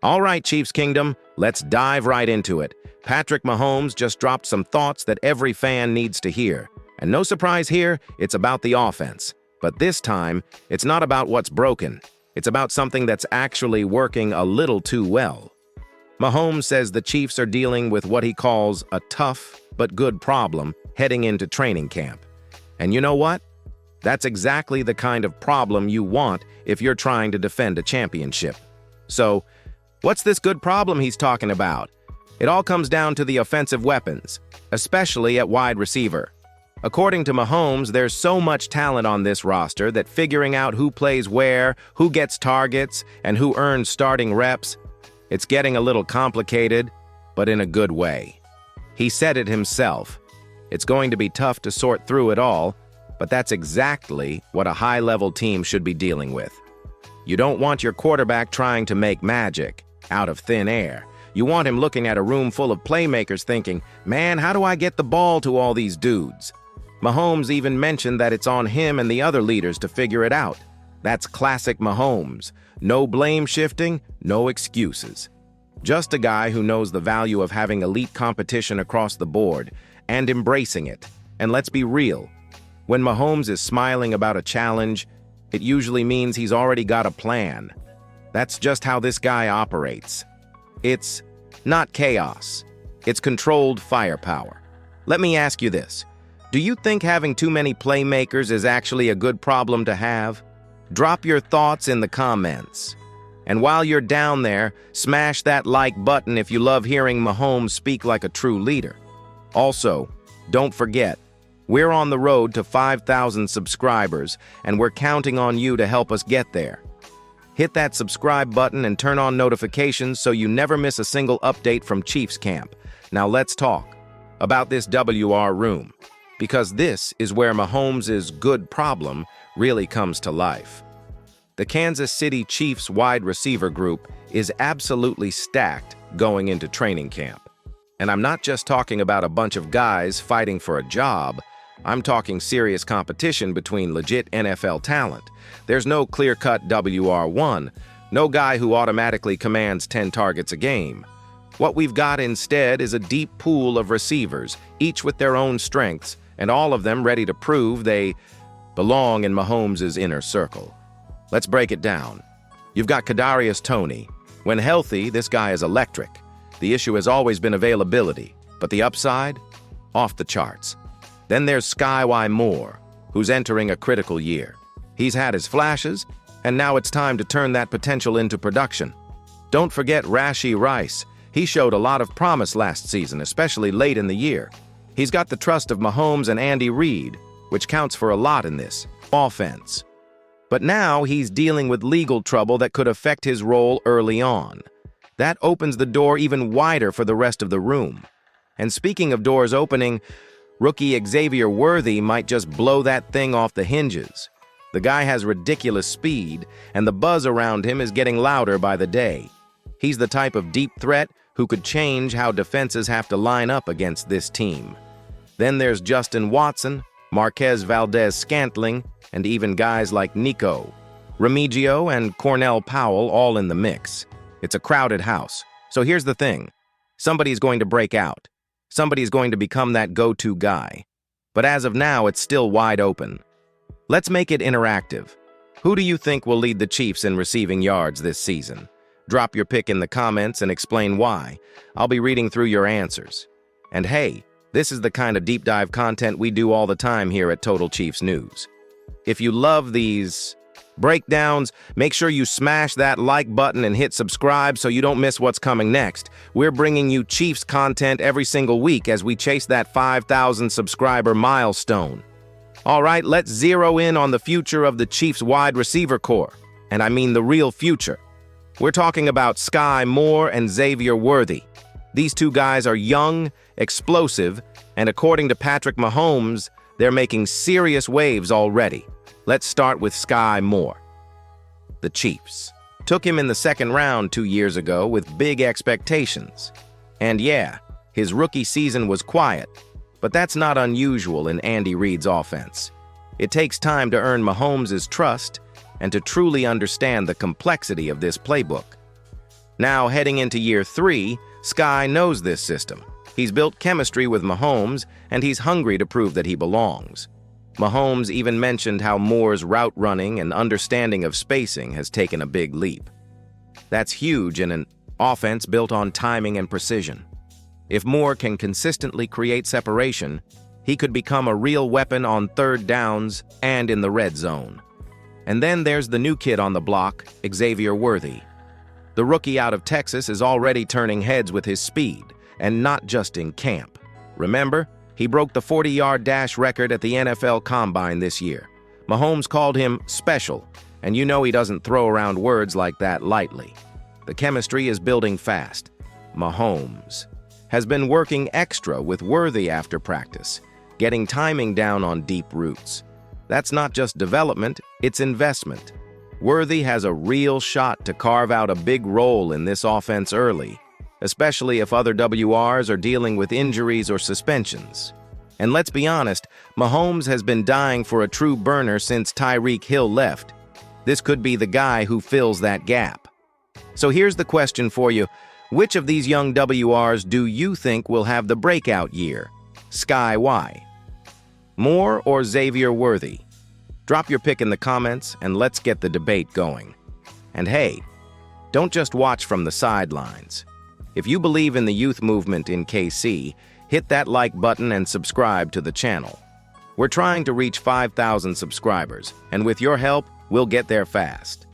All right, Chiefs Kingdom, let's dive right into it. Patrick Mahomes just dropped some thoughts that every fan needs to hear. And no surprise here, it's about the offense. But this time, it's not about what's broken. It's about something that's actually working a little too well. Mahomes says the Chiefs are dealing with what he calls a tough but good problem heading into training camp. And you know what? That's exactly the kind of problem you want if you're trying to defend a championship. So, what's this good problem he's talking about? It all comes down to the offensive weapons, especially at wide receiver. According to Mahomes, there's so much talent on this roster that figuring out who plays where, who gets targets, and who earns starting reps, it's getting a little complicated, but in a good way. He said it himself. It's going to be tough to sort through it all, but that's exactly what a high-level team should be dealing with. You don't want your quarterback trying to make magic out of thin air. You want him looking at a room full of playmakers thinking, man, how do I get the ball to all these dudes? Mahomes even mentioned that it's on him and the other leaders to figure it out. That's classic Mahomes. No blame shifting, no excuses. Just a guy who knows the value of having elite competition across the board and embracing it. And let's be real, when Mahomes is smiling about a challenge, it usually means he's already got a plan. That's just how this guy operates. It's not chaos. It's controlled firepower. Let me ask you this. Do you think having too many playmakers is actually a good problem to have? Drop your thoughts in the comments. And while you're down there, smash that like button if you love hearing Mahomes speak like a true leader. Also, don't forget, we're on the road to 5,000 subscribers, and we're counting on you to help us get there. Hit that subscribe button and turn on notifications so you never miss a single update from Chiefs Camp. Now let's talk about this WR room, because this is where Mahomes' good problem really comes to life. The Kansas City Chiefs wide receiver group is absolutely stacked going into training camp. And I'm not just talking about a bunch of guys fighting for a job. I'm talking serious competition between legit NFL talent. There's no clear-cut WR1, no guy who automatically commands 10 targets a game. What we've got instead is a deep pool of receivers, each with their own strengths, and all of them ready to prove they belong in Mahomes' inner circle. Let's break it down. You've got Kadarius Toney. When healthy, this guy is electric. The issue has always been availability, but the upside? Off the charts. Then there's Sky Moore, who's entering a critical year. He's had his flashes, and now it's time to turn that potential into production. Don't forget Rashee Rice. He showed a lot of promise last season, especially late in the year. He's got the trust of Mahomes and Andy Reid, which counts for a lot in this offense. But now he's dealing with legal trouble that could affect his role early on. That opens the door even wider for the rest of the room. And speaking of doors opening, rookie Xavier Worthy might just blow that thing off the hinges. The guy has ridiculous speed, and the buzz around him is getting louder by the day. He's the type of deep threat who could change how defenses have to line up against this team. Then there's Justin Watson, Marquez Valdez-Scantling, and even guys like Nico, Remigio, and Cornell Powell all in the mix. It's a crowded house. So here's the thing. Somebody's going to break out. Somebody's going to become that go-to guy. But as of now, it's still wide open. Let's make it interactive. Who do you think will lead the Chiefs in receiving yards this season? Drop your pick in the comments and explain why. I'll be reading through your answers. And hey, this is the kind of deep dive content we do all the time here at Total Chiefs News. If you love these breakdowns, make sure you smash that like button and hit subscribe so you don't miss what's coming next. We're bringing you Chiefs content every single week as we chase that 5,000 subscriber milestone. All right, let's zero in on the future of the Chiefs wide receiver core. And I mean the real future. We're talking about Sky Moore and Xavier Worthy. These two guys are young, explosive, and according to Patrick Mahomes, they're making serious waves already. Let's start with Sky Moore. The Chiefs took him in the second round 2 years ago with big expectations. And yeah, his rookie season was quiet, but that's not unusual in Andy Reid's offense. It takes time to earn Mahomes' trust and to truly understand the complexity of this playbook. Now, heading into year 3, Sky knows this system. He's built chemistry with Mahomes, and he's hungry to prove that he belongs. Mahomes even mentioned how Moore's route running and understanding of spacing has taken a big leap. That's huge in an offense built on timing and precision. If Moore can consistently create separation, he could become a real weapon on third downs and in the red zone. And then there's the new kid on the block, Xavier Worthy. The rookie out of Texas is already turning heads with his speed, and not just in camp. Remember, he broke the 40-yard dash record at the NFL Combine this year. Mahomes called him special, and you know he doesn't throw around words like that lightly. The chemistry is building fast. Mahomes has been working extra with Worthy after practice, getting timing down on deep routes. That's not just development, it's investment. Worthy has a real shot to carve out a big role in this offense early, especially if other WRs are dealing with injuries or suspensions. And let's be honest, Mahomes has been dying for a true burner since Tyreek Hill left. This could be the guy who fills that gap. So here's the question for you. Which of these young WRs do you think will have the breakout year? Sky Y, Moore, or Xavier Worthy? Drop your pick in the comments and let's get the debate going. And hey, don't just watch from the sidelines. If you believe in the youth movement in KC, hit that like button and subscribe to the channel. We're trying to reach 5,000 subscribers, and with your help, we'll get there fast.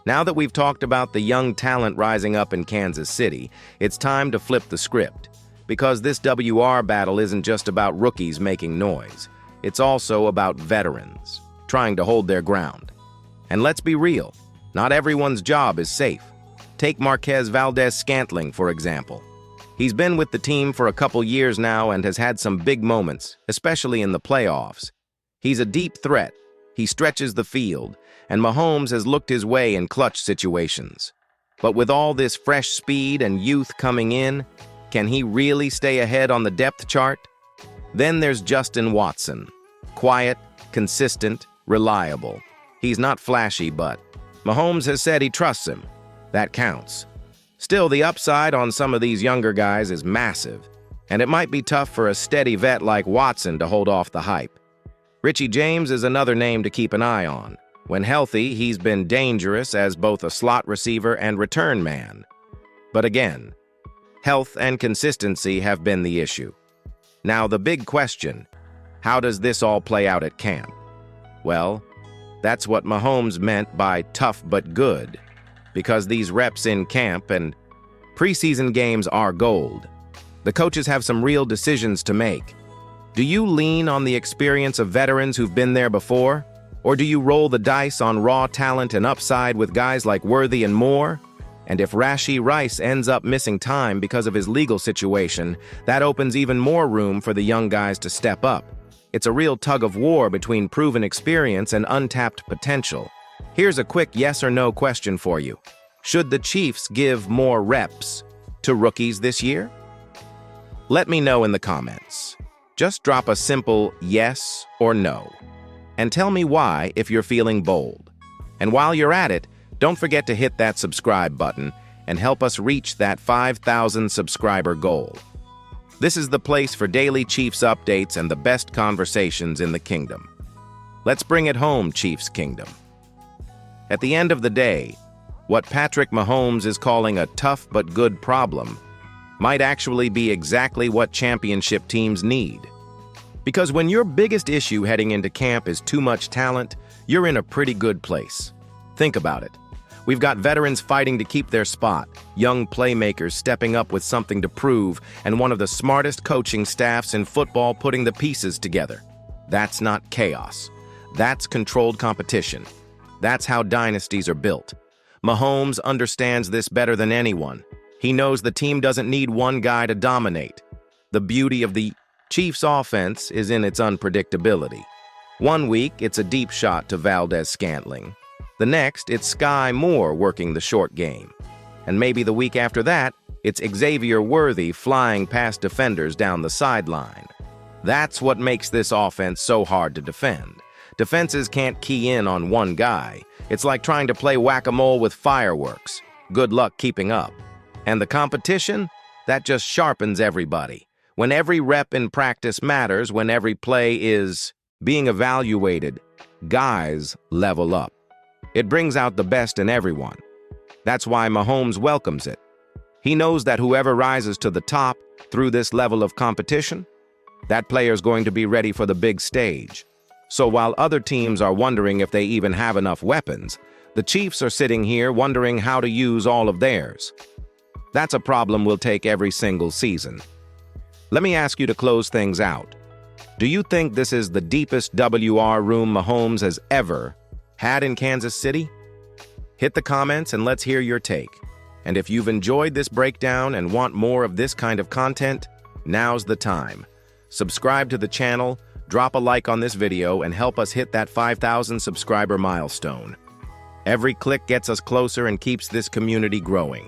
Now that we've talked about the young talent rising up in Kansas City, it's time to flip the script. Because this WR battle isn't just about rookies making noise. It's also about veterans trying to hold their ground. And let's be real, not everyone's job is safe. Take Marquez Valdes-Scantling, for example. He's been with the team for a couple years now and has had some big moments, especially in the playoffs. He's a deep threat, he stretches the field, and Mahomes has looked his way in clutch situations. But with all this fresh speed and youth coming in, can he really stay ahead on the depth chart? Then there's Justin Watson. Quiet, consistent, reliable. He's not flashy, but Mahomes has said he trusts him. That counts. Still, the upside on some of these younger guys is massive, and it might be tough for a steady vet like Watson to hold off the hype. Richie James is another name to keep an eye on. When healthy, he's been dangerous as both a slot receiver and return man. But again, health and consistency have been the issue. Now the big question, how does this all play out at camp? Well, that's what Mahomes meant by tough but good, because these reps in camp and preseason games are gold. The coaches have some real decisions to make. Do you lean on the experience of veterans who've been there before? Or do you roll the dice on raw talent and upside with guys like Worthy and Moore? And if Rashee Rice ends up missing time because of his legal situation, that opens even more room for the young guys to step up. It's a real tug of war between proven experience and untapped potential. Here's a quick yes or no question for you. Should the Chiefs give more reps to rookies this year? Let me know in the comments. Just drop a simple yes or no. And tell me why if you're feeling bold. And while you're at it, don't forget to hit that subscribe button and help us reach that 5,000 subscriber goal. This is the place for daily Chiefs updates and the best conversations in the kingdom. Let's bring it home, Chiefs Kingdom. At the end of the day, what Patrick Mahomes is calling a tough but good problem might actually be exactly what championship teams need. Because when your biggest issue heading into camp is too much talent, you're in a pretty good place. Think about it. We've got veterans fighting to keep their spot, young playmakers stepping up with something to prove, and one of the smartest coaching staffs in football putting the pieces together. That's not chaos. That's controlled competition. That's how dynasties are built. Mahomes understands this better than anyone. He knows the team doesn't need one guy to dominate. The beauty of the Chiefs' offense is in its unpredictability. One week, it's a deep shot to Valdes-Scantling. The next, it's Sky Moore working the short game. And maybe the week after that, it's Xavier Worthy flying past defenders down the sideline. That's what makes this offense so hard to defend. Defenses can't key in on one guy. It's like trying to play whack-a-mole with fireworks. Good luck keeping up. And the competition? That just sharpens everybody. When every rep in practice matters, when every play is being evaluated, guys level up. It brings out the best in everyone. That's why Mahomes welcomes it. He knows that whoever rises to the top through this level of competition, that player's going to be ready for the big stage. So while other teams are wondering if they even have enough weapons, the Chiefs are sitting here wondering how to use all of theirs. That's a problem we'll take every single season. Let me ask you to close things out. Do you think this is the deepest WR room Mahomes has ever had in Kansas City? Hit the comments and let's hear your take. And if you've enjoyed this breakdown and want more of this kind of content, now's the time. Subscribe to the channel, drop a like on this video, and help us hit that 5,000 subscriber milestone. Every click gets us closer and keeps this community growing.